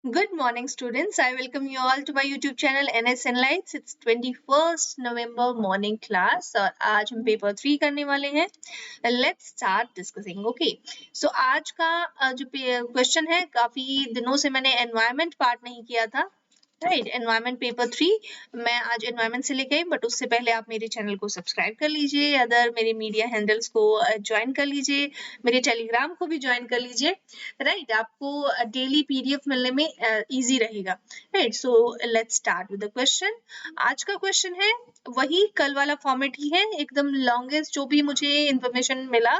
Good morning, students. I welcome you all to my YouTube channel NS Enlights. It's 21st November morning class और आज हम paper 3 करने वाले हैं. Let's start discussing. Okay. So आज का जो क्वेश्चन है, काफी दिनों से मैंने एनवायरमेंट पार्ट नहीं किया था. राइट, एनवायरमेंट पेपर 3 मैं आज एनवायरमेंट से लेके आई, बट उससे पहले आप मेरे चैनल को सब्सक्राइब कर लीजिए, अदर मेरे मीडिया हैंडल्स को ज्वाइन कर लीजिए, मेरे टेलीग्राम को भी ज्वाइन कर लीजिए. राइट, आपको डेली पीडीएफ मिलने में इजी रहेगा. Right, so let's start with the question. आज का क्वेश्चन है वही कल वाला फॉर्मेट ही है, एकदम लॉन्गेस्ट जो भी मुझे इंफॉर्मेशन मिला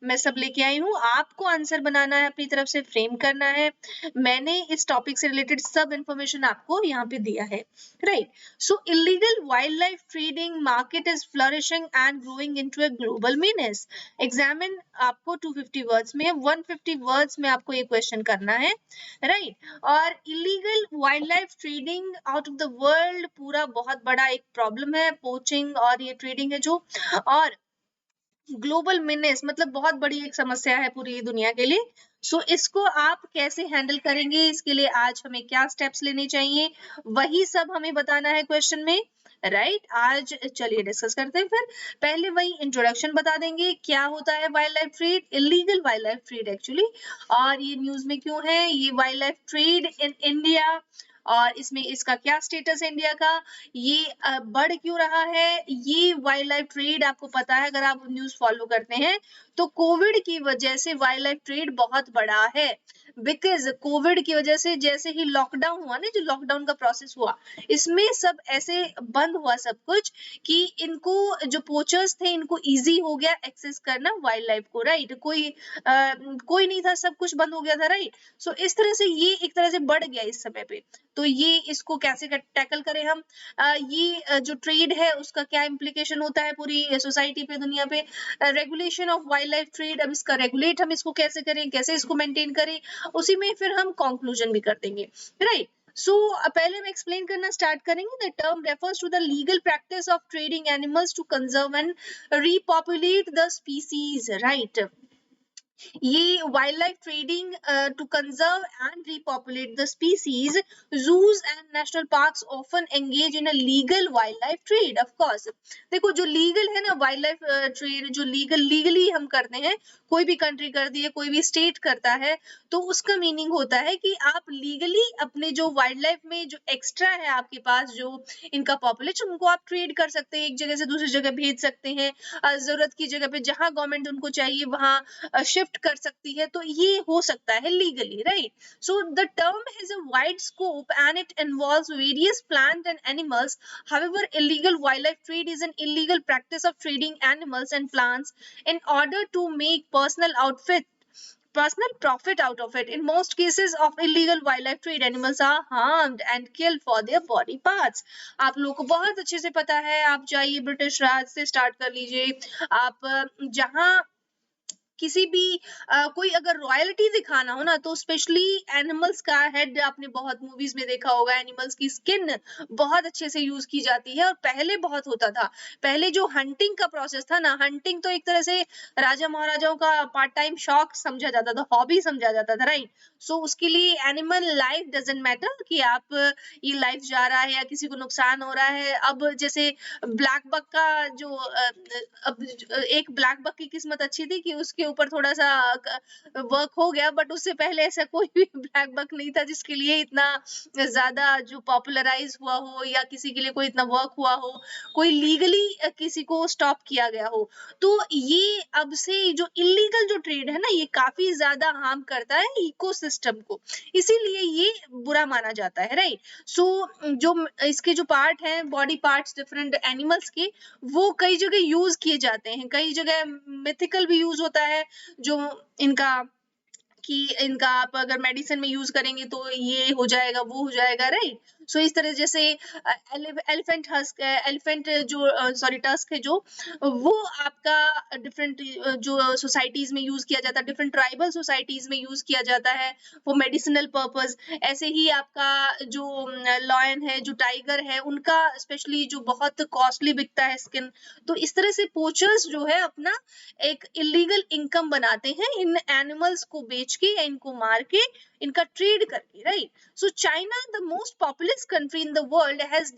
मैं सब लेके आई हूँ. आपको आंसर बनाना है, अपनी तरफ से फ्रेम करना है. मैंने इस टॉपिक से रिलेटेड सब इंफॉर्मेशन आपको यहाँ पे दिया है. Right, so illegal wild life trading market is flourishing and growing into a global menace. Examine आपको 250 वर्ड्स में, 150 वर्ड्स में आपको ये क्वेश्चन करना है. राइट, और illegal wild life trading out of the world पूरा बहुत बड़ा एक प्रॉब्लम है. पोचिंग और ये ट्रेडिंग है जो, और ग्लोबल मिनेस मतलब बहुत बड़ी एक समस्या है पूरी दुनिया के लिए. सो इसको आप कैसे हैंडल करेंगे, इसके लिए आज हमें क्या स्टेप्स लेने चाहिए, वही सब हमें बताना है क्वेश्चन में. राइट, आज चलिए डिस्कस करते हैं. फिर पहले वही इंट्रोडक्शन बता देंगे, क्या होता है wild life trade, illegal wild life trade actually, और ये न्यूज में क्यों है, ये wild life trade in India, और इसमें इसका क्या स्टेटस है इंडिया का, ये बढ़ क्यों रहा है. ये वाइल्ड लाइफ ट्रेड आपको पता है, अगर आप न्यूज फॉलो करते हैं तो कोविड की वजह से वाइल्ड लाइफ ट्रेड बहुत बढ़ा है. बिकॉज कोविड की वजह से जैसे ही लॉकडाउन हुआ ना, जो लॉकडाउन का प्रोसेस हुआ, इसमें सब ऐसे बंद हुआ सब कुछ कि इनको जो पोचर्स थे इनको इजी हो गया एक्सेस करना वाइल्ड लाइफ को. राइट, कोई नहीं था, सब कुछ बंद हो गया था. राइट, सो इस तरह से ये एक तरह से बढ़ गया इस समय पे. तो ये इसको कैसे टैकल करें हम, ये जो ट्रेड है उसका क्या इम्प्लीकेशन होता है पूरी सोसाइटी पे, दुनिया पे. Regulation of wild life trade, अब इसका रेगुलेट हम इसको कैसे करें, कैसे इसको मेंटेन करें, उसी में फिर हम कंक्लूजन भी कर देंगे. राइट, सो पहले हम एक्सप्लेन करना स्टार्ट करेंगे. The term refers to the legal practice of trading animals to conserve and repopulate the species. Right, ये wildlife trading to conserve and repopulate the species. Zoos and national parks often engage in a legal wildlife trade. Of course, देखो जो legal है ना wild life trade, जो legally हम करते हैं, कोई भी कंट्री करती है, कोई भी स्टेट करता है, तो उसका मीनिंग होता है कि आप लीगली अपने जो वाइल्ड लाइफ में जो एक्स्ट्रा है आपके पास, जो इनका पॉपुलेशन, उनको आप ट्रेड कर सकते हैं, एक जगह से दूसरी जगह भेज सकते हैं, जरूरत की जगह पे जहां गवर्नमेंट उनको चाहिए वहां शिफ्ट कर सकती है. तो ये हो सकता है legally. Right, so the term has a wide scope and it involves various plant and animals. However, illegal wildlife trade is an illegal practice of trading animals and plants in order to make personal profit out of it. In most cases of illegal wildlife trade, animals are harmed and killed for their body parts. आप लोगों को बहुत अच्छे से पता है, आप जाइए ब्रिटिश राज से स्टार्ट कर लीजिए, आप जहां किसी भी कोई अगर रॉयल्टी दिखाना हो ना, तो स्पेशली एनिमल्स का हेड, आपने बहुत मूवीज में देखा होगा, एनिमल्स की स्किन बहुत अच्छे से यूज की जाती है. और पहले बहुत होता था, पहले जो हंटिंग का प्रोसेस था ना, हंटिंग तो एक तरह से राजा महाराजाओं का पार्ट टाइम शौक समझा जाता था, हॉबी समझा जाता था. राइट, सो उसके लिए एनिमल लाइफ डजंट मैटर कि आप ये लाइफ जा रहा है या किसी को नुकसान हो रहा है. अब जैसे ब्लैक बक का जो अब एक ब्लैक बक की किस्मत अच्छी थी कि उसके ऊपर थोड़ा सा वर्क हो गया, बट उससे पहले ऐसा कोई भी ब्लैक बक नहीं था जिसके लिए इतना ज्यादा जो पॉपुलराइज हुआ हो, या किसी के लिए कोई इतना वर्क हुआ हो, कोई लीगली किसी को स्टॉप किया गया हो. तो ये अब से जो इलीगल जो ट्रेड है ना, ये काफी ज्यादा हार्म करता है इकोसिस्टम को, इसीलिए ये बुरा माना जाता है. राइट, सो जो इसके जो पार्ट हैं, बॉडी पार्ट्स डिफरेंट एनिमल्स के, वो कई जगह यूज किए जाते हैं, कई जगह मिथिकल भी यूज होता है, जो इनका कि इनका आप अगर मेडिसिन में यूज करेंगे तो ये हो जाएगा, वो हो जाएगा. राइट, सो इस तरह जैसे एलिफेंट हस्क है, एलिफेंट जो सॉरी टस्क है, जो वो आपका डिफरेंट जो सोसाइटीज में यूज किया जाता है, डिफरेंट ट्राइबल सोसाइटीज में यूज किया जाता है वो मेडिसिनल पर्पस. ऐसे ही आपका जो लॉयन है, जो टाइगर है, उनका स्पेशली जो बहुत कॉस्टली बिकता है स्किन. तो इस तरह से पोचर्स जो है अपना एक इलीगल इनकम बनाते हैं इन एनिमल्स को बेच के या इनको मार के, इनका ट्रेड करके, right. So China, the most populous country in the world, has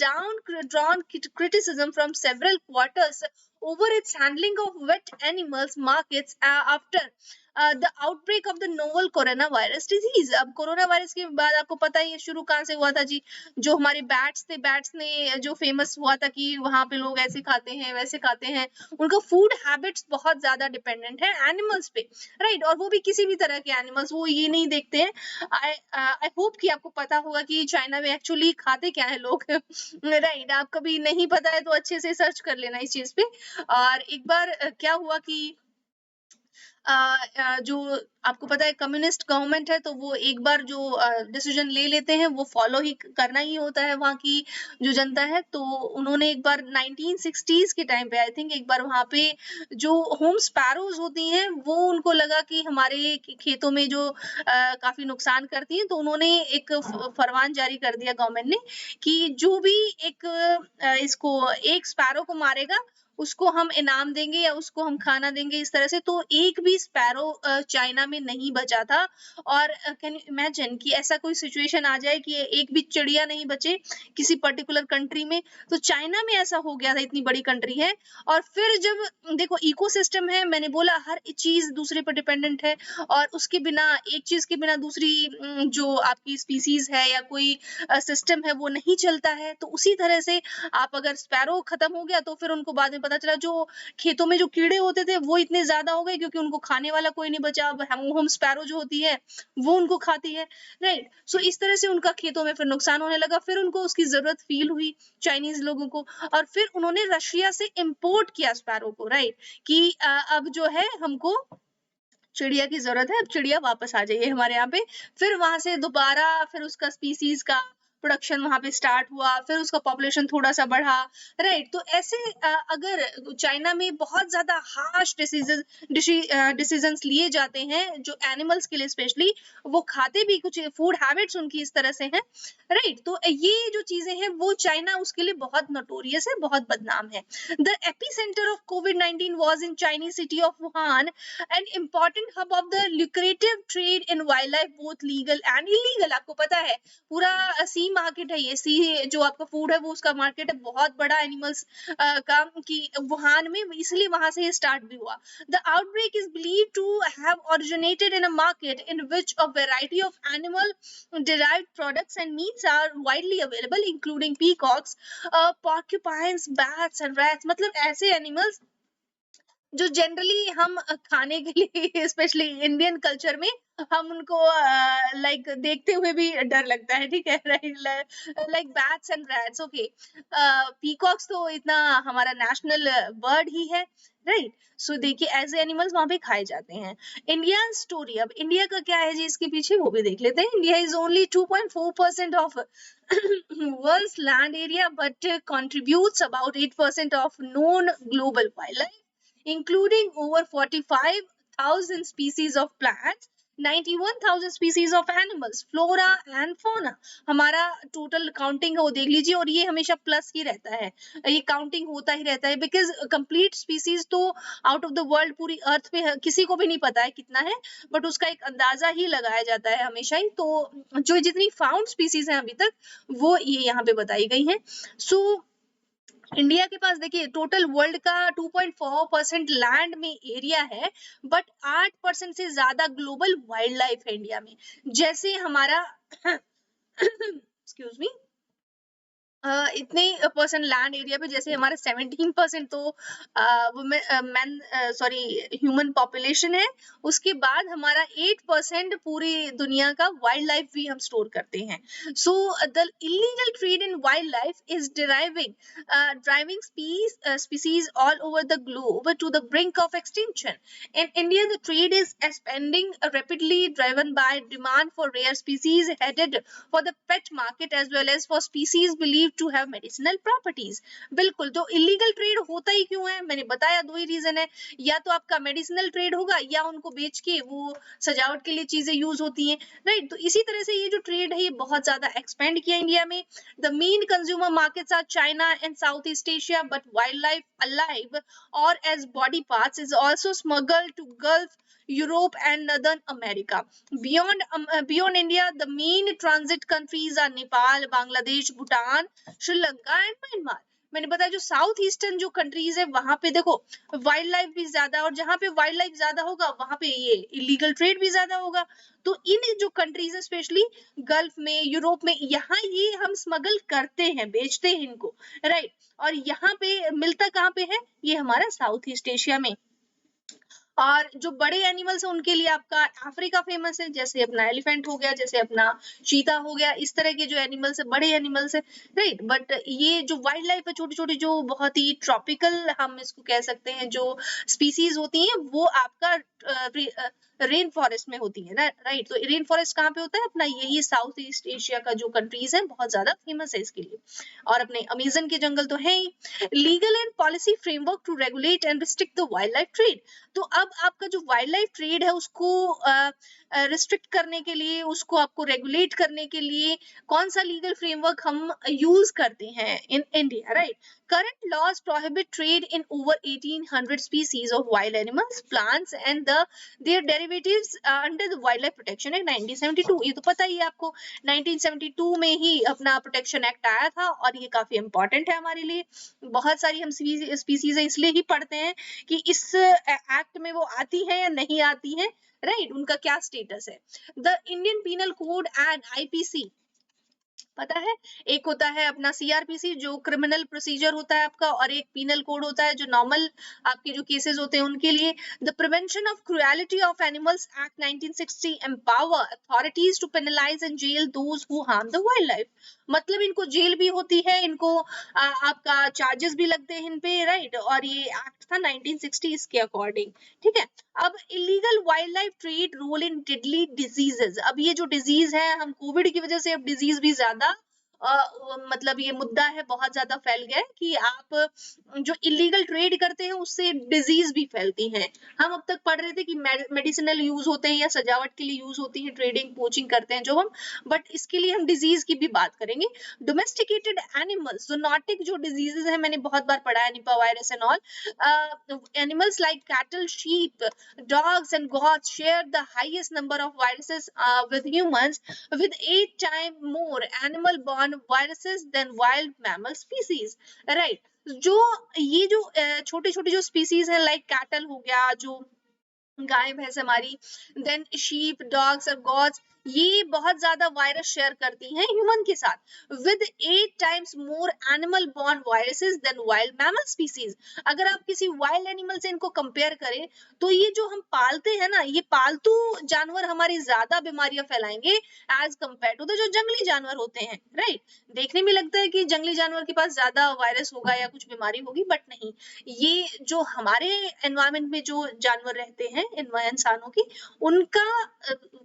drawn criticism from several quarters over its handling of wet animals markets after the outbreak of the novel coronavirus disease. अब corona virus के बाद आपको पता ही है शुरू कहाँ से हुआ था जी. जो हमारे बैट्स थे, बैट्स ने जो फेमस हुआ था कि वहां पे लोग ऐसे खाते हैं वैसे खाते हैं, उनका फूड हैबिट्स बहुत ज्यादा डिपेंडेंट है एनिमल्स पे, राइट. और वो भी किसी भी तरह के एनिमल्स, वो ये नहीं देखते हैं. आई होप कि आपको पता होगा कि चाइना में एक्चुअली खाते क्या है लोग. राइट. आप कभी नहीं पता है तो अच्छे से सर्च कर लेना इस चीज पे. और एक बार क्या हुआ कि जो आपको पता है कम्युनिस्ट गवर्नमेंट है, तो वो एक बार जो डिसीजन ले लेते हैं वो फॉलो ही करना ही होता है वहाँ की जो जनता है. तो उन्होंने एक बार 1960s के टाइम पे आई थिंक एक बार वहाँ पे जो होम स्पैरोज होती हैं वो उनको लगा कि हमारे खेतों में जो काफी नुकसान करती हैं, तो उन्होंने एक फरमान जारी कर दिया गवर्नमेंट ने कि जो भी इसको एक स्पैरो को मारेगा उसको हम इनाम देंगे या उसको हम खाना देंगे, इस तरह से. तो एक भी स्पैरो चाइना में नहीं बचा था. और कैन यू इमेजिन कि ऐसा कोई सिचुएशन आ जाए कि एक भी चिड़िया नहीं बचे किसी पर्टिकुलर कंट्री में. तो चाइना में ऐसा हो गया था, इतनी बड़ी कंट्री है. और फिर जब देखो इकोसिस्टम है, मैंने बोला हर चीज दूसरे पर डिपेंडेंट है, और उसके बिना, एक चीज के बिना दूसरी जो आपकी स्पीसीज है या कोई सिस्टम है वो नहीं चलता है. तो उसी तरह से आप अगर स्पैरो खत्म हो गया तो फिर उनको बाद में पता चला जो खेतों में जो कीड़े होते थे वो इतने ज्यादा हो गए क्योंकि उनको खाने वाला कोई नहीं बचा. अब होम स्पैरो जो होती है वो उनको खाती है, राइट. सो इस तरह से उनका खेतों में फिर नुकसान होने लगा. फिर उनको उसकी जरूरत फील हुई चाइनीज लोगों को, और फिर उन्होंने रशिया से इंपोर्ट किया स्पैरो को, राइट. कि अब जो है हमको चिड़िया की जरूरत है, अब चिड़िया वापस आ जाइए हमारे यहाँ पे. फिर वहां से दोबारा फिर उसका स्पीसीज का प्रोडक्शन वहां पे स्टार्ट हुआ, फिर उसका पॉपुलेशन थोड़ा सा बढ़ा, राइट. तो ऐसे अगर चाइना में बहुत ज्यादा हार्श डिसीजंस लिए जाते हैं जो एनिमल्स के लिए स्पेशली, वो खाते भी कुछ, फूड हैबिट्स उनकी इस तरह से हैं, राइट. तो ये जो चीजें हैं वो चाइना उसके लिए बहुत नोटोरियस है, बहुत बदनाम है. The epicentre of covid was in Chinese city of Wuhan, an important hub of the lucrative trade in wildlife, both legal and illegal. आपको पता है पूरा सी मार्केट है ये, सी जो आपका फूड है वो उसका मार्केट है बहुत बड़ा एनिमल्स का, कि वुहान में, इसलिए वहां से स्टार्ट भी हुआ. The outbreak is believed to have originated in a market in which a variety of animal derived products and meats are widely available, including peacocks, porcupines, bats and rats. मतलब ऐसे animals जो generally हम खाने के लिए specially Indian culture में हम उनको लाइक देखते हुए भी डर लगता है, ठीक है, right. Like bats and rats, okay. Peacocks तो इतना हमारा नेशनल बर्ड ही है, राइट. सो देखिए ऐसे एनिमल्स वहां पे खाए जाते हैं. इंडिया स्टोरी, अब इंडिया का क्या है जी इसके पीछे वो भी देख लेते हैं. India is only 2.4% of world's land area but contributes about 8% of known global wildlife, including over 45,000 species of plants, 91,000 species of animals, flora and fauna. हमारा टोटल काउंटिंग है वो देख लीजिए, और ये हमेशा प्लस ही रहता है, ये काउंटिंग होता ही रहता है, बिकॉज कंप्लीट स्पीसीज तो आउट ऑफ द वर्ल्ड पूरी अर्थ पे है, किसी को भी नहीं पता है कितना है, बट उसका एक अंदाजा ही लगाया जाता है हमेशा ही. तो जो जितनी फाउंड स्पीसीज हैं अभी तक वो ये यहाँ पे बताई गई हैं. सो इंडिया के पास देखिए टोटल वर्ल्ड का 2.4% लैंड में एरिया है, बट 8% से ज्यादा ग्लोबल वाइल्ड लाइफ है इंडिया में. जैसे हमारा एक्सक्यूज मी, इतने परसेंट लैंड एरिया पे जैसे हमारा 17% तो मैन सॉरी ह्यूमन पॉपुलेशन है, उसके बाद हमारा 8% पूरी दुनिया का वाइल्ड लाइफ भी हम स्टोर करते हैं. So the illegal trade in wild life is driving species all over the globe to the brink of extinction. In India, the trade is expanding rapidly, driven by demand for rare species headed for the pet market as well as for species believed to have medicinal properties. बिल्कुल, तो illegal trade होता ही क्यों है? मैंने बताया 2 ही reason है, या तो आपका मेडिसिनल ट्रेड होगा या उनको बेच के वो सजावट के लिए चीजें यूज होती हैं, राइट? तो इसी तरह से ये जो ट्रेड है ये बहुत ज्यादा एक्सपेंड किया इंडिया में. The main consumer markets are China and South East Asia, but wild life alive or as body parts is also smuggled to Gulf, Europe and Northern America. Beyond India, the main transit countries are Nepal, Bangladesh, Bhutan, Sri Lanka and Myanmar. मैंने बताया जो south eastern जो countries है वहां पे देखो wild life भी ज्यादा, और जहां पे वाइल्ड लाइफ ज्यादा होगा वहां पे ये इलीगल ट्रेड भी ज्यादा होगा. तो इन जो कंट्रीज है स्पेशली गल्फ में, यूरोप में, यहाँ ये हम स्मगल करते हैं, बेचते हैं इनको, राइट? और यहाँ पे मिलता कहाँ पे है? ये हमारा साउथ ईस्ट एशिया में. और जो बड़े एनिमल्स है उनके लिए आपका अफ्रीका फेमस है, जैसे अपना एलिफेंट हो गया, जैसे अपना चीता हो गया, इस तरह के जो एनिमल्स है बड़े एनिमल्स है, राइट? बट ये जो वाइल्ड लाइफ है छोटी छोटी जो बहुत ही ट्रॉपिकल हम इसको कह सकते हैं जो स्पीसीज होती हैं वो आपका रेन फॉरेस्ट में होती है, राइट? तो रेन फॉरेस्ट कहाँ पे होता है? अपना यही साउथ ईस्ट एशिया का जो कंट्रीज है बहुत ज्यादा फेमस है इसके लिए. और अपने अमेजन के जंगल तो है ही. Legal and policy framework to regulate and restrict the wild life trade. तो अब आपका जो वाइल्ड लाइफ ट्रेड है उसको रिस्ट्रिक्ट करने के लिए, उसको आपको रेगुलेट करने के लिए कौन सा लीगल फ्रेमवर्क हम यूज करते हैं in India, right? Current laws prohibit trade in over 1800 species of wild animals, plants and their derivatives under the Wildlife Protection Act 1972. ये तो पता ही है आपको, 1972 में ही अपना प्रोटेक्शन एक्ट आया था और ये काफी इंपॉर्टेंट है हमारे लिए. बहुत सारी हम स्पीसीज है इसलिए ही पढ़ते हैं कि इस एक्ट में वो आती है या नहीं आती है, राइट? उनका क्या स्टेटस है. The Indian penal code and IPC पता है, एक होता है अपना सीआरपीसी जो क्रिमिनल प्रोसीजर होता है आपका, और एक पीनल कोड होता है जो नॉर्मल आपके जो केसेस होते हैं उनके लिए. The prevention of cruelty of animals act 1960 empower authorities to penalise and jail those who harm the wild life. मतलब इनको जेल भी होती है, इनको आपका चार्जेस भी लगते हैं इन पे, राइट? और ये एक्ट था 1960 इसके अकॉर्डिंग, ठीक है? अब illegal wild life trade role in deadly diseases. अब ये जो डिजीज है, हम कोविड की वजह से अब डिजीज भी ज्यादा मतलब ये मुद्दा है, बहुत ज्यादा फैल गया है कि आप जो इलीगल ट्रेड करते हैं उससे डिजीज भी फैलती हैं. हम अब तक पढ़ रहे थे कि मेडिसिनल यूज होते हैं या सजावट के लिए यूज होती है, ट्रेडिंग पोचिंग करते हैं जो हम, बट इसके लिए हम डिजीज की भी बात करेंगे. डोमेस्टिकेटेड एनिमल्स, जूनोटिक जो डिजीजेस है मैंने बहुत बार पढ़ा है, Nipah virus and all. Animals like cattle, sheep, dogs and goats share the highest number of viruses with humans, with 8 times more animal borne viruses than wild mammal species, right? जो ये जो छोटे छोटे जो स्पीसीज है like cattle हो गया, जो गाय भैंस हमारी, देन शीप, डॉग्स और गॉड्स, ये बहुत ज्यादा वायरस शेयर करती हैं ह्यूमन के साथ, with 8 times more animal borne viruses than wild mammal species. अगर आप किसी वाइल्ड एनिमल से इनको कंपेयर करें तो ये जो हम पालते हैं ना, ये पालतू जानवर हमारी ज्यादा बीमारियां फैलाएंगे एज कंपेयर टू द जो जंगली जानवर होते हैं, राइट? देखने में लगता है कि जंगली जानवर के पास ज्यादा वायरस होगा या कुछ बीमारी होगी, बट नहीं. ये जो हमारे एनवायरमेंट में जो जानवर रहते हैं इंसानों की, उनका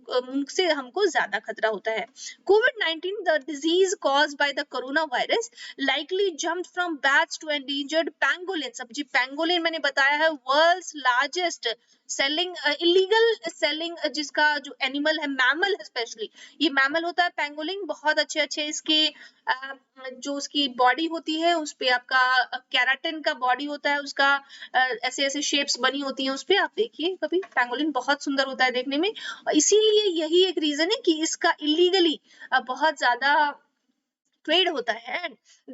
उनसे हमको ज्यादा खतरा होता है. COVID-19, the disease caused by the coronavirus, likely jumped from bats to endangered pangolins. अब जी पैंगोलिन मैंने बताया है world's largest selling illegal selling जिसका जो एनिमल है, मैमल है स्पेशली, ये मैमल होता है पैंगोलिन. बहुत अच्छे अच्छे इसके जो उसकी बॉडी होती है उस पे आपका कैराटिन का बॉडी होता है, उसका ऐसे ऐसे शेप्स बनी होती हैं उस पे, आप देखिए कभी, पैंगोलिन बहुत सुंदर होता है देखने में. और इसीलिए यही एक रीजन है कि इसका इलीगली बहुत ज्यादा ट्रेड होता है.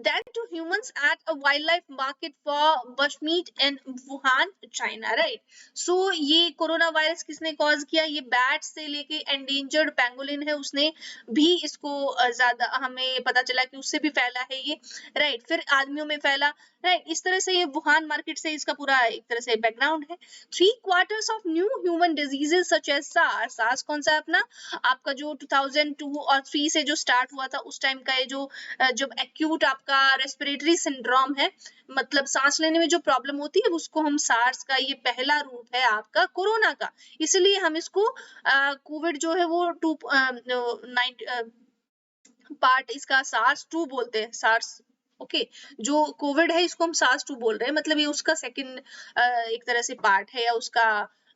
Then to humans at a wildlife market for bushmeat in Wuhan, China, right? So ये कोरोना वायरस किसने कॉज किया? ये बैट से लेके एंडेंजर्ड पैंगोलिन है, उसने भी इसको ज्यादा, हमें पता चला कि उससे भी फैला है ये, राइट? फिर आदमियों में फैला, राइट? इस तरह से ये वुहान मार्केट से इसका पूरा एक तरह से बैकग्राउंड है. 3/4 of new human diseases such as SARS. SARS कौन सा है अपना? आपका जो 2002 और 3 से जो स्टार्ट हुआ था उस टाइम का ये जो जब एक्यूट आपका रेस्पिरेटरी सिंड्रोम है, मतलब सांस लेने में जो प्रॉब्लम होती है, उसको हम सार्स का ये पहला रूप है आपका कोरोना का, इसलिए हम इसको कोविड जो है वो पार्ट इसका SARS-2 बोलते हैं, सार्स। ओके, जो कोविड है इसको हम SARS-2 बोल रहे हैं, मतलब ये उसका सेकंड एक तरह से पार्ट है, या उसका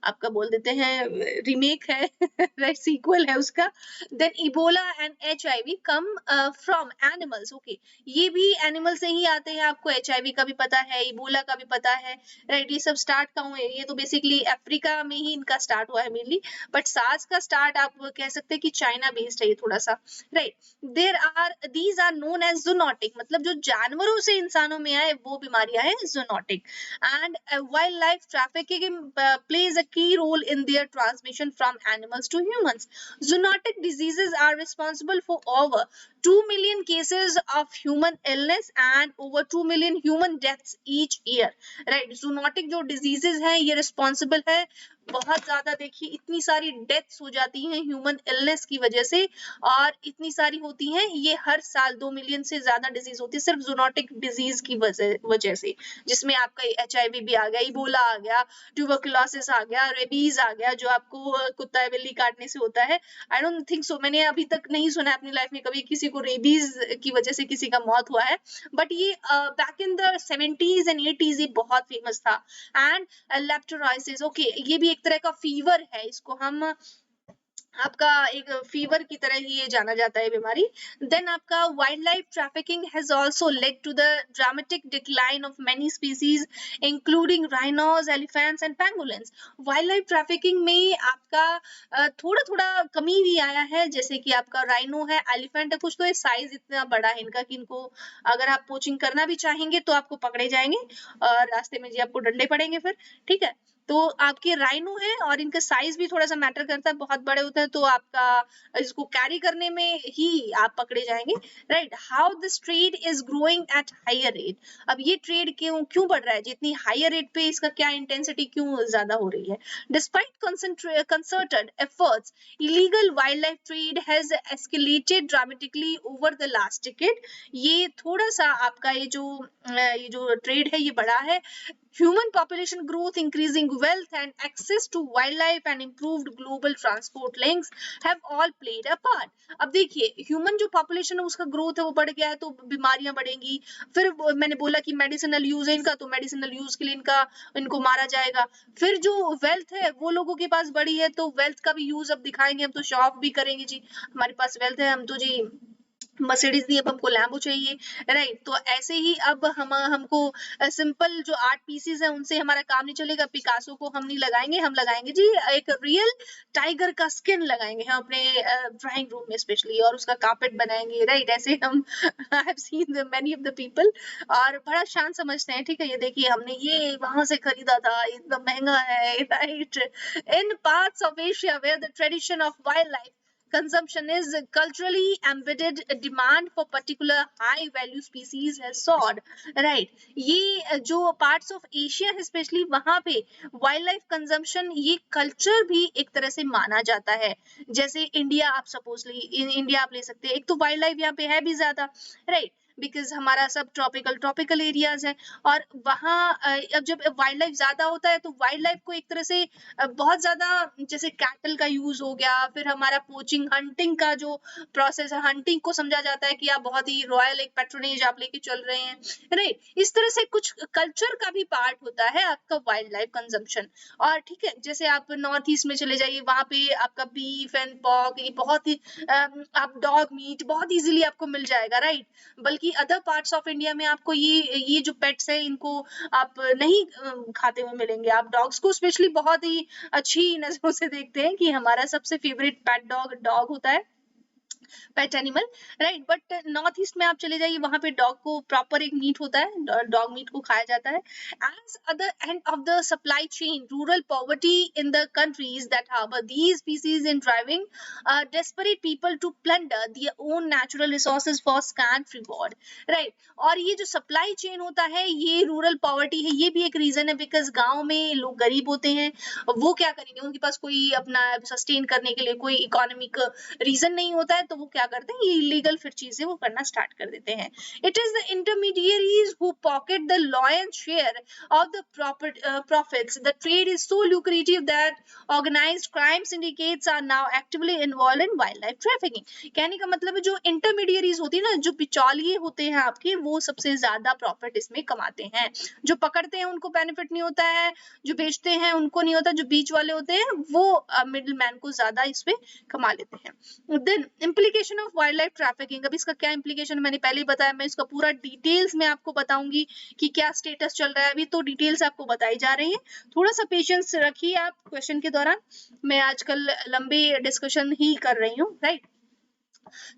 आपका बोल देते हैं रीमेक है राइट, सीक्वल है उसका। Then Ebola and HIV come from animals. Okay, ये भी एनिमल से ही आते हैं, आपको HIV का भी पता है, इबोला का भी पता है, राइट। ये सब स्टार्ट कहाँ हुए, ये तो बेसिकली अफ्रीका में ही इनका स्टार्ट हुआ है मेनली, बट सार्स का स्टार्ट आप कह सकते हैं कि चाइना बेस्ड है ये थोड़ा सा, right. these are known as zoonotic, मतलब जो जानवरों से इंसानों में आए वो बीमारियां हैं zoonotic, and wildlife trafficking plays a key role in their transmission from animals to humans. Zoonotic diseases are responsible for over 2 million cases of human illness and over 2 million human deaths each year, right। zoonotic जो diseases हैं ये responsible है, बहुत ज्यादा, देखिए इतनी सारी deaths हो जाती हैं ह्यूमन इलनेस की वजह से, और इतनी सारी होती हैं, ये हर साल 2 मिलियन से ज्यादा डिजीज होती है सिर्फ जूनोटिक डिजीज की वजह से, जिसमें आपका HIV भी आ गया, इबोला आ गया, ट्यूबरकुलोसिस आ गया, रेबीज आ गया, जो आपको कुत्ता बिल्ली काटने से होता है। आई डोंट थिंक सो, मैंने अभी तक नहीं सुना अपनी लाइफ में कभी किसी को रेबीज की वजह से किसी का मौत हुआ है, बट ये back in the 70s and 80s ये बहुत फेमस था। एंड लेप्टोराइसिस, ओके, ये भी एक तरह का फीवर है, इसको हम आपका एक फीवर की तरह ही ये जाना जाता है बीमारी। देन आपका wild life trafficking has also led to the dramatic decline of many species including rhinos, elephants and pangolins. Wild life trafficking में आपका थोड़ा थोड़ा कमी भी आया है, जैसे कि आपका राइनो है, एलिफेंट है, कुछ तो ये साइज इतना बड़ा है इनका कि इनको अगर आप पोचिंग करना भी चाहेंगे तो आपको पकड़े जाएंगे और रास्ते में जी आपको डंडे पड़ेंगे फिर, ठीक है। तो आपके राइनो है और इनका साइज भी थोड़ा सा मैटर करता है, बहुत बड़े होते हैं तो आपका इसको कैरी करने में ही आप पकड़े जाएंगे, right. How this trade is growing at higher rate, अब ये ट्रेड क्यों क्यों बढ़ रहा है, जितनी हायर रेट पे इसका क्या इंटेंसिटी क्यों ज्यादा हो रही है। Despite concerted efforts, illegal wildlife trade has escalated dramatically over the last decade। ये थोड़ा सा आपका ये जो ट्रेड है ये बढ़ा है। Human population growth, increasing wealth and access to wildlife and improved global transport links have all played a part। अब देखिए ह्यूमन जो पॉपुलेशन है उसका ग्रोथ है वो बढ़ गया है तो बीमारियां बढ़ेंगी, फिर मैंने बोला कि मेडिसिनल यूज है इनका, तो मेडिसिनल यूज के लिए इनको मारा जाएगा। फिर जो वेल्थ है वो लोगों के पास बढ़ी है तो वेल्थ का भी यूज अब दिखाएंगे, हम तो शो ऑफ भी करेंगे जी, हमारे पास वेल्थ है, हम तो जी मर्सिडीज नहीं, अब हमको लैम्बो चाहिए, राइट। तो ऐसे ही अब हमको सिंपल जो आर्ट पीसेस है उनसे हमारा काम नहीं चलेगा, पिकासो को हम नहीं लगाएंगे, हम लगाएंगे जी एक रियल टाइगर का स्किन लगाएंगे हम अपने ड्राइंग रूम में स्पेशली, और उसका कारपेट बनाएंगे, राइट। ऐसे हम I have seen many of the people, और बड़ा शान समझते हैं, ठीक है, ये देखिए हमने ये वहां से खरीदा था, इतना महंगा है, right. In parts of Asia where the tradition of wild life consumption is culturally embedded, demand for particular high value species has soared, right। ये जो parts of Asia है स्पेशली वहां पे वाइल्ड लाइफ कंजम्पशन ये culture भी एक तरह से माना जाता है। जैसे इंडिया, आप सपोजली इंडिया आप ले सकते हैं, एक तो वाइल्ड लाइफ यहाँ पे है भी ज्यादा, राइट, बिकॉज हमारा सब ट्रॉपिकल एरियाज है, और वहाँ अब जब वाइल्ड लाइफ ज्यादा होता है तो वाइल्ड लाइफ को एक तरह से बहुत ज्यादा, जैसे कैटल का यूज हो गया, फिर हमारा पोचिंग हंटिंग का जो प्रोसेस है, हंटिंग को समझा जाता है कि आप बहुत ही रॉयल एक पैट्रोनेज आप लेके चल रहे हैं, राइट। इस तरह से कुछ कल्चर का भी पार्ट होता है आपका वाइल्ड लाइफ कंजम्पशन। और ठीक है, जैसे आप नॉर्थ ईस्ट में चले जाइए, वहां पे आपका बीफ एंड पॉर्क ये बहुत ही आप डॉग मीट बहुत इजीली आपको मिल जाएगा, राइट। बल्कि अदर पार्ट्स ऑफ इंडिया में आपको ये जो पेट्स है इनको आप नहीं खाते हुए मिलेंगे। आप डॉग्स को स्पेशली बहुत ही अच्छी नजरों से देखते हैं कि हमारा सबसे फेवरेट पेट डॉग होता है, pet animal, right. But north east में आप चले जाइए, वहां पे डॉग को प्रॉपर एक मीट होता है, डॉग मीट को खाया जाता है। As other end of the supply chain, rural poverty in the countries that harbour these species in driving desperate people to plunder their own natural resources for scant reward, right। और ये जो supply chain होता है ये rural poverty है, ये भी एक रीजन है, बिकॉज गांव में लोग गरीब होते हैं, वो क्या करेंगे, उनके पास कोई अपना सस्टेन करने के लिए कोई इकोनॉमिक रीजन नहीं होता है, तो वो क्या करते हैं, ये इलीगल फिर चीजें वो करना स्टार्ट कर देते हैं. It is the intermediaries who pocket the lion share of the profits. The trade is so lucrative that organized crime syndicates are now actively involved in wildlife trafficking. कहने का मतलब है जो इंटरमीडियरीज होती है ना, जो बिचौलिए होते हैं आपके, वो सबसे ज्यादा प्रॉफिट इसमें कमाते हैं. जो पकड़ते हैं उनको बेनिफिट नहीं होता है, जो बेचते हैं उनको नहीं होता, जो बीच वाले होते हैं वो मिडिल मैन को ज्यादा इसमें कमा लेते हैं. Then implication of wild life trafficking. अब इसका क्या इम्प्लीकेशन मैंने पहले ही बताया, मैं इसका पूरा डिटेल्स में आपको बताऊंगी कि क्या स्टेटस चल रहा है. अभी तो डिटेल्स आपको बताई जा रही है, थोड़ा सा पेशेंस रखिए आप क्वेश्चन के दौरान. मैं आजकल लंबे डिस्कशन ही कर रही हूँ, राइट.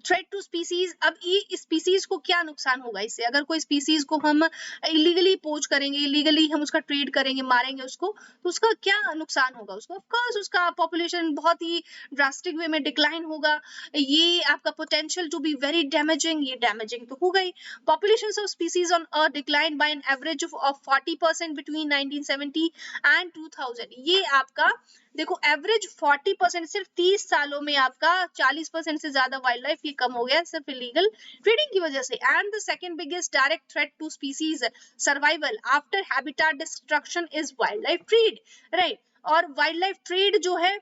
Threat to species. अब ये स्पीसीज को क्या नुकसान होगा इससे, अगर कोई स्पीसीज को हम इलीगली पोच करेंगे, इलीगली हम उसका ट्रेड करेंगे, मारेंगे उसको, तो उसका क्या नुकसान होगा उसको. ऑफ कोर्स उसका पॉपुलेशन बहुत ही ड्रास्टिक वे में डिक्लाइन होगा. ये आपका potential to be very damaging, ये डैमेजिंग तो होगा ही. Populations of species on earth decline by an average of 40% between 1970 and 2000. ये आपका देखो एवरेज 40%, सिर्फ 30 सालों में आपका 40% से ज्यादा वाइल्ड लाइफ ये कम हो गया सिर्फ इलीगल ट्रेडिंग की वजह से. And the second biggest direct threat to species survival after habitat destruction is wild life trade, right. और वाइल्ड लाइफ ट्रेड जो है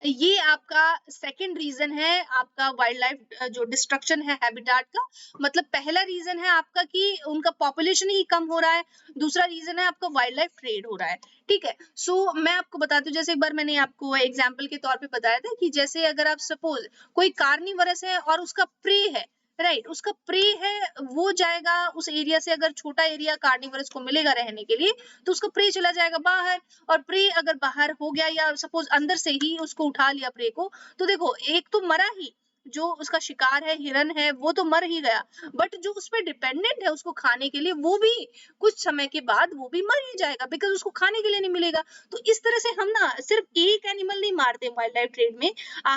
ये आपका सेकंड रीजन है आपका वाइल्ड लाइफ जो डिस्ट्रक्शन है हैबिटेट का. मतलब पहला रीजन है आपका कि उनका पॉपुलेशन ही कम हो रहा है, दूसरा रीजन है आपका वाइल्ड लाइफ ट्रेड हो रहा है. ठीक है. सो मैं आपको बताती हूँ, जैसे एक बार मैंने आपको एग्जांपल के तौर पे बताया था कि जैसे अगर आप सपोज कोई कार्निवरस है और उसका प्रे है, राइट, उसका प्रे है, वो जाएगा उस एरिया से, अगर छोटा एरिया कार्निवरस को मिलेगा रहने के लिए तो उसका प्रे चला जाएगा बाहर. और प्रे अगर बाहर हो गया या सपोज अंदर से ही उसको उठा लिया प्रे को, तो देखो एक तो मरा ही, जो उसका शिकार है हिरन है वो तो मर ही गया, बट जो उस पर डिपेंडेंट है उसको खाने के लिए वो भी कुछ समय के बाद वो भी मर ही जाएगा, बिकॉज उसको खाने के लिए नहीं मिलेगा. तो इस तरह से हम ना सिर्फ एक एनिमल नहीं मारते वाइल्ड लाइफ ट्रेड में,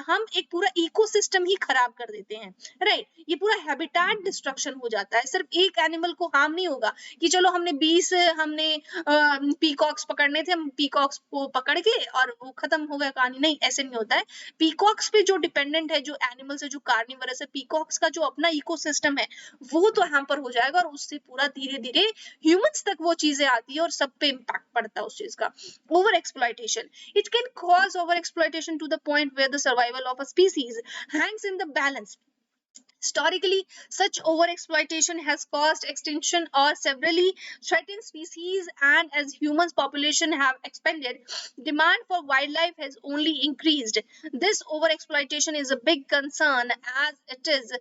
हम एक पूरा इकोसिस्टम ही खराब कर देते हैं, राइट. ये पूरा हैबिटेट डिस्ट्रक्शन हो जाता है. सिर्फ एक एनिमल को हार्म नहीं होगा कि चलो हमने 20 हमने पीकॉक्स पकड़ने थे, हम पीकॉक्स को पकड़ के और वो खत्म हो गया कहानी. नहीं, ऐसे नहीं होता है. पीकॉक्स पे जो डिपेंडेंट है, जो एनिमल से जो कार्निवरस है, पीकॉक्स का जो अपना इकोसिस्टम है वो तो हैम्पर हो जाएगा, और उससे पूरा धीरे धीरे ह्यूमंस तक वो चीजें आती है और सब पे इम्पैक्ट पड़ता है उस चीज का. Over exploitation. It can cause over exploitation to the point where the survival of a species hangs in the balance. Historically, such overexploitation has caused extinction or severely threatened species, and as humans' population have expanded, demand for wildlife has only increased. This overexploitation is a big concern as it is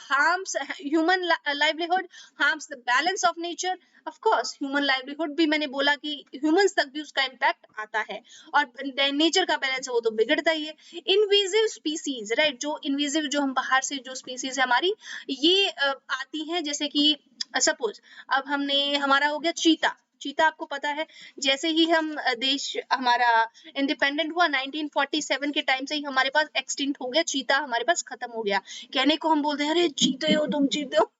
harms human livelihood, harms the balance of nature. Of course, human livelihood भी मैंने बोला कि humans तक भी उसका impact आता है, और नेचर का बैलेंस है वो तो बिगड़ता ही है. इनवेजिव स्पीसीज, राइट, जो इनवेजिव जो हम बाहर से जो स्पीसीज है हमारी ये आती हैं, जैसे कि सपोज अब हमने हमारा हो गया चीता. चीता आपको पता है, जैसे ही हम देश हमारा इंडिपेंडेंट हुआ 1947 के टाइम से ही हमारे पास एक्सटिंक्ट हो गया चीता, हमारे पास खत्म हो गया. कहने को हम बोलते हैं अरे चीते हो तुम, चीते हो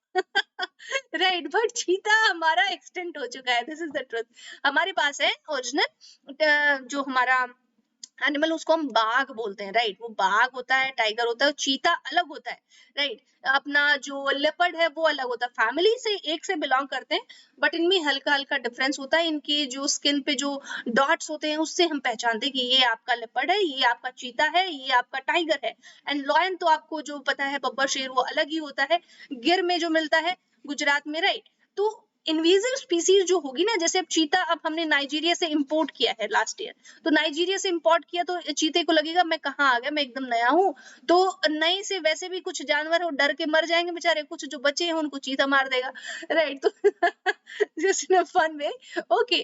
राइट, बट चीता हमारा एक्सटेंट हो चुका है. This is the truth. हमारे पास है ओरिजिनल जो हमारा एनिमल, उसको हम बाघ बोलते हैं, राइट. वो बाघ होता है, टाइगर होता है, चीता अलग होता है, राइट. अपना जो लेपर्ड है वो अलग होता है, फैमिली से एक से बिलोंग करते हैं, बट इनमें हल्का हल्का डिफरेंस होता है. इनके जो स्किन पे जो डॉट्स होते हैं उससे हम पहचानते हैं कि ये आपका लेपर्ड है, ये आपका चीता है, ये आपका टाइगर है. एंड लॉयन तो आपको जो पता है, बब्बर शेर, वो अलग ही होता है, गिर में जो मिलता है गुजरात में, राइट. तो इनवेजिव स्पीसीज जो होगी ना, जैसे अब चीता अब हमने नाइजीरिया से इंपोर्ट किया है लास्ट ईयर, तो नाइजीरिया से इंपोर्ट किया तो चीते को लगेगा मैं कहाँ आ गया, मैं एकदम नया हूँ. तो नए से वैसे भी कुछ जानवर हो डर के मर जाएंगे बेचारे, कुछ जो बचे हैं उनको चीता मार देगा, राइट. तो just in a fun way, okay.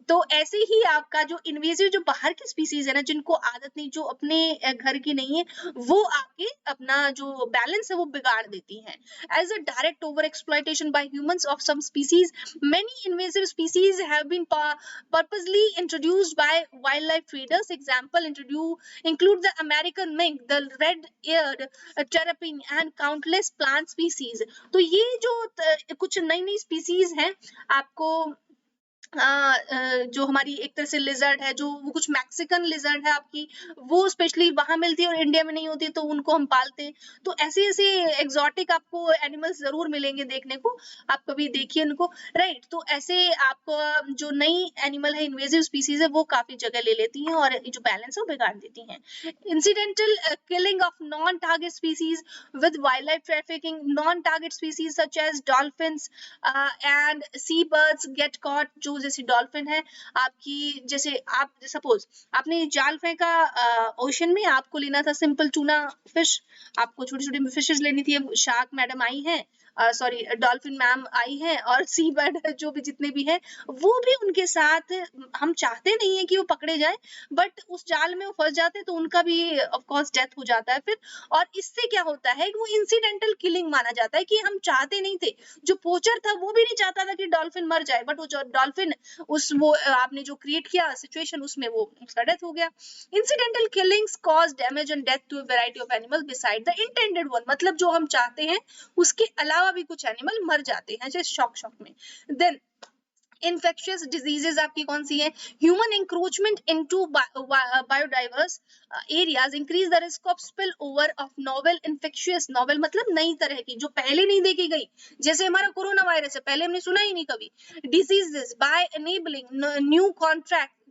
तो ऐसे ही आपका जो इनवेजिव जो बाहर की स्पीसीज है ना, जिनको आदत नहीं, जो अपने घर की नहीं है, वो आपके अपना जो बैलेंस है वो बिगाड़ देती हैं. As a direct overexploitation by humans of some species, many invasive species have been purposely introduced by wildlife traders. Example include the American mink, the red-eared terrapin, and countless plant species. तो ये जो कुछ नई नई species हैं आपको जो हमारी एक तरह से लिजर्ड है, जो वो कुछ मैक्सिकन लिजर्ड है आपकी, वो स्पेशली वहां मिलती है और इंडिया में नहीं होती, तो उनको हम पालते हैं। तो ऐसे ऐसे एग्जॉटिक आपको एनिमल्स जरूर मिलेंगे देखने को, आप कभी देखिए उनको, राइट। तो ऐसे आपको जो नई एनिमल है, इन्वेजिव स्पीसीज है, वो काफी जगह ले लेती हैं और जो बैलेंस है वो बिगाड़ देती हैं। Incidental killing of non target species with wildlife trafficking, non-target species such as dolphins and seabirds get caught, जो जैसे डॉल्फिन है आपकी, जैसे आप सपोज आपने जाल फेंका ओशन में, आपको लेना था सिंपल टूना फिश, आपको छोटी छोटी फिशेस लेनी थी, शार्क मैडम आई है, सॉरी डॉल्फिन मैम आई है, और सी बर्ड जो भी जितने भी हैं वो भी उनके साथ, हम चाहते नहीं है कि वो पकड़े जाए, बट उस जाल में वो फंस जाते हैं तो उनका भी ऑफ कोर्स डेथ हो जाता है फिर। और इससे क्या होता है कि वो इंसिडेंटल किलिंग माना जाता है, कि हम चाहते नहीं थे, जो पोचर था वो भी नहीं चाहता था कि डॉल्फिन मर जाए, बट वो जो डॉल्फिन उस वो आपने जो क्रिएट किया सिचुएशन, उसमें वो उसका डेथ हो गया। Incidental killings cause damage and death to variety of animal beside the intended one, मतलब जो हम चाहते हैं उसके अलावा भी कुछ एनिमल मर जाते हैं जैसे शॉक में। देन इन्फेक्शियस डिजीजेस आपकी कौन सी है? Human encroachment into biodiverse areas increase the risk of spill over of novel infectious, novel मतलब नई तरह की जो पहले नहीं देखी गई, जैसे हमारा कोरोना वायरस है, पहले हमने सुना ही नहीं कभी। Diseases bye enabling new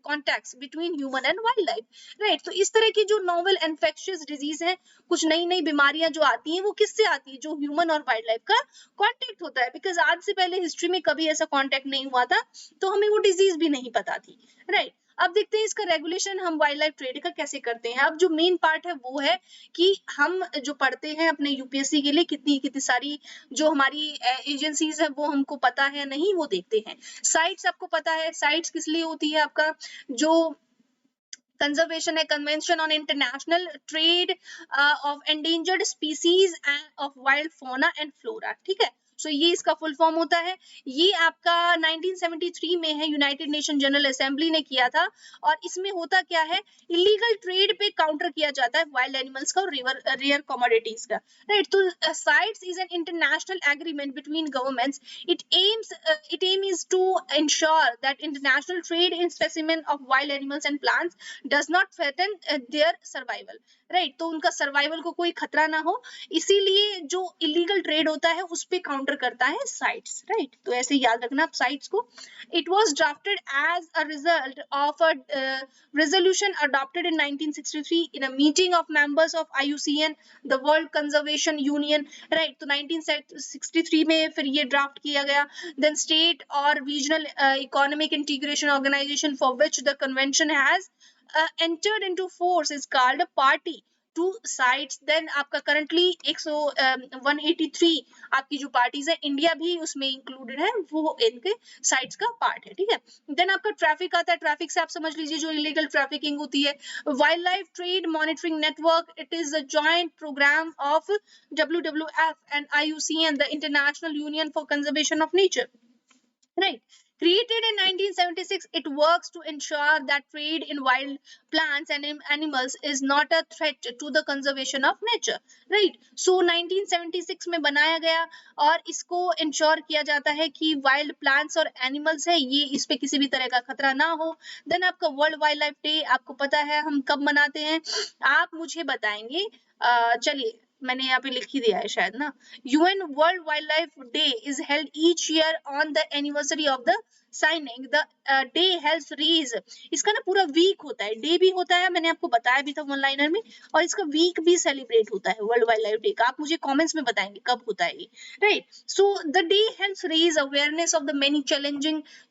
contacts between human and wild life, right. तो इस तरह की जो नोवेल इन्फेक्शियस डिजीज है, कुछ नई नई बीमारियां जो आती हैं, वो किससे आती है? जो ह्यूमन और वाइल्ड लाइफ का कांटेक्ट होता है, बिकॉज आज से पहले हिस्ट्री में कभी ऐसा कांटेक्ट नहीं हुआ था, तो हमें वो डिजीज भी नहीं पता थी, राइट। अब देखते हैं इसका रेगुलेशन हम वाइल्ड लाइफ ट्रेड का कैसे करते हैं। अब जो मेन पार्ट है वो है कि हम जो पढ़ते हैं अपने यूपीएससी के लिए, कितनी कितनी सारी जो हमारी एजेंसीज है वो हमको पता है नहीं, वो देखते हैं। साइट्स आपको पता है, साइट्स किस लिए होती है? आपका जो कंजर्वेशन है, convention on international trade off endangered species of wild fauna and flora, ठीक है। सो ये इसका फुल फॉर्म होता है। ये आपका 1973 में है, यूनाइटेड नेशन जनरल असेंबली ने किया था, और इसमें होता क्या है, इलीगल ट्रेड पे काउंटर किया जाता है वाइल्ड एनिमल्स का और रेयर कमोडिटीज का, राइट। तो sites is an international agreement between governments, its aim is to ensure that international trade in specimen of wild animals and plants does not threaten their survival, right. तो उनका survival को कोई खतरा ना हो, इसीलिए जो इलीगल ट्रेड होता है उस पे काउंटर करता है साइट्स, राइट। तो ऐसे याद रखना आप साइट्स को। It was drafted as a result of a resolution adopted in 1963 in a meeting of members of IUCN, the World Conservation Union, right। तो 1963 में फिर ये ड्राफ्ट किया गया। then state or regional economic integration organization for which the convention has entered into force is called a party to sites। then आपका currently 183 आपकी जो parties है, इंडिया भी उसमें इंक्लूडेड है, वो इनके साइट्स का पार्ट है, ठीक है। देन आपका ट्रैफिक आता है, ट्रैफिक से आप समझ लीजिए जो इलीगल ट्रैफिकिंग होती है। Wild life trade monitoring network, it is a joint programme of WWF and IUCN, the International Union for Conservation of Nature, right। Created in 1976, it works to ensure that trade in wild plants and animals is not a threat to the conservation of nature, right। So 1976 में बनाया गया, और इसको ensure किया जाता है कि wild plants और एनिमल्स है ये, इस पे किसी भी तरह का खतरा ना हो। देन आपका वर्ल्ड वाइल्ड लाइफ डे आपको पता है हम कब मनाते हैं, आप मुझे बताएंगे। चलिए मैंने यहाँ पे लिख ही दिया है शायद ना। UN World Wildlife Day is held each year on the anniversary of the signing the day helps raise, इसका ना पूरा वीक होता है, डे भी होता है, मैंने आपको बताया भी था वन लाइनर में, और इसका वीक भी सेलिब्रेट होता है वर्ल्ड वाइल्ड लाइफ डे का। आप मुझे कमेंट्स में बताएंगे कब होता है ये, right. So the day helps raise awareness of the many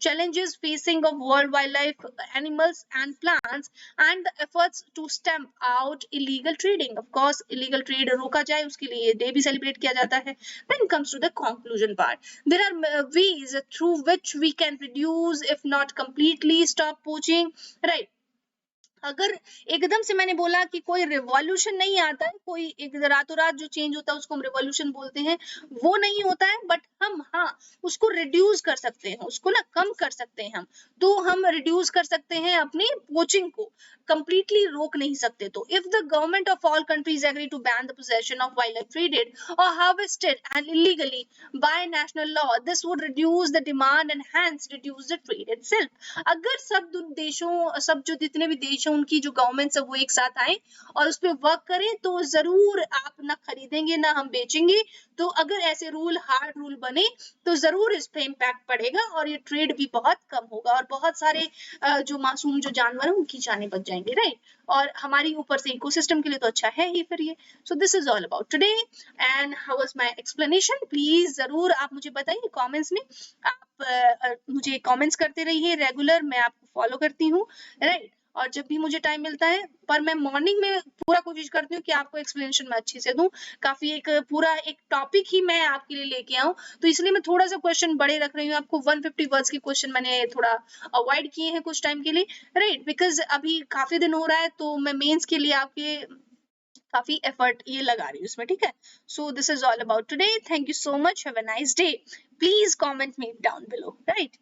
challenges facing of world wildlife animals and plants and the efforts to stamp out illegal trading, of course illegal trade रोका जाए उसके लिए डे भी celebrate किया जाता है। Then comes to the conclusion part, there are ways through which we can reduce if not completely stop poaching, right। अगर एकदम से मैंने बोला कि कोई रिवॉल्यूशन नहीं आता है, कोई एक रातों रात जो चेंज होता है उसको हम रिवॉल्यूशन बोलते हैं, वो नहीं होता है, बट हम हाँ उसको रिड्यूस कर सकते हैं, उसको ना कम कर सकते हैं हम। तो हम रिड्यूस कर सकते हैं अपनी पोचिंग को, completely रोक नहीं सकते। तो if the government of all countries agree to ban the possession of wildlife traded or harvested and illegally by national law, this would reduce the demand and hence reduce the trade itself। अगर सब देशों, सब जो जितने भी देश हैं उनकी जो गवर्नमेंट है वो एक साथ आए और उस पर वर्क करें, तो जरूर आप ना खरीदेंगे ना हम बेचेंगे। तो अगर ऐसे रूल, हार्ड रूल बने, तो जरूर इस पे इम्पैक्ट पड़ेगा और ये ट्रेड भी बहुत कम होगा और बहुत सारे जो मासूम जो जानवर हैं उनकी जानें बच जाएंगी, राइट। और हमारी ऊपर से इकोसिस्टम के लिए तो अच्छा है ही फिर ये। So this is all about today and how was my explanation. Please जरूर आप मुझे बताइए कमेंट्स में। आप मुझे कमेंट्स करते रहिए रेगुलर, मैं आपको फॉलो करती हूँ, राइट। और जब भी मुझे टाइम मिलता है, पर मैं मॉर्निंग में पूरा कोशिश करती हूँ कि आपको एक्सप्लेनेशन मैं अच्छे से दूं। काफी एक पूरा एक टॉपिक ही मैं आपके लिए लेके आऊं, तो इसलिए मैं थोड़ा सा क्वेश्चन बड़े रख रही हूँ आपको। 150 वर्ड्स के क्वेश्चन मैंने थोड़ा अवॉइड किए हैं कुछ टाइम के लिए, राइट, बिकॉज अभी काफी दिन हो रहा है, तो मैं मेंस के लिए आपके काफी एफर्ट ये लगा रही हूँ इसमें, ठीक है। So this is all about today, thank you so much, have a nice day, please comment me down below, right.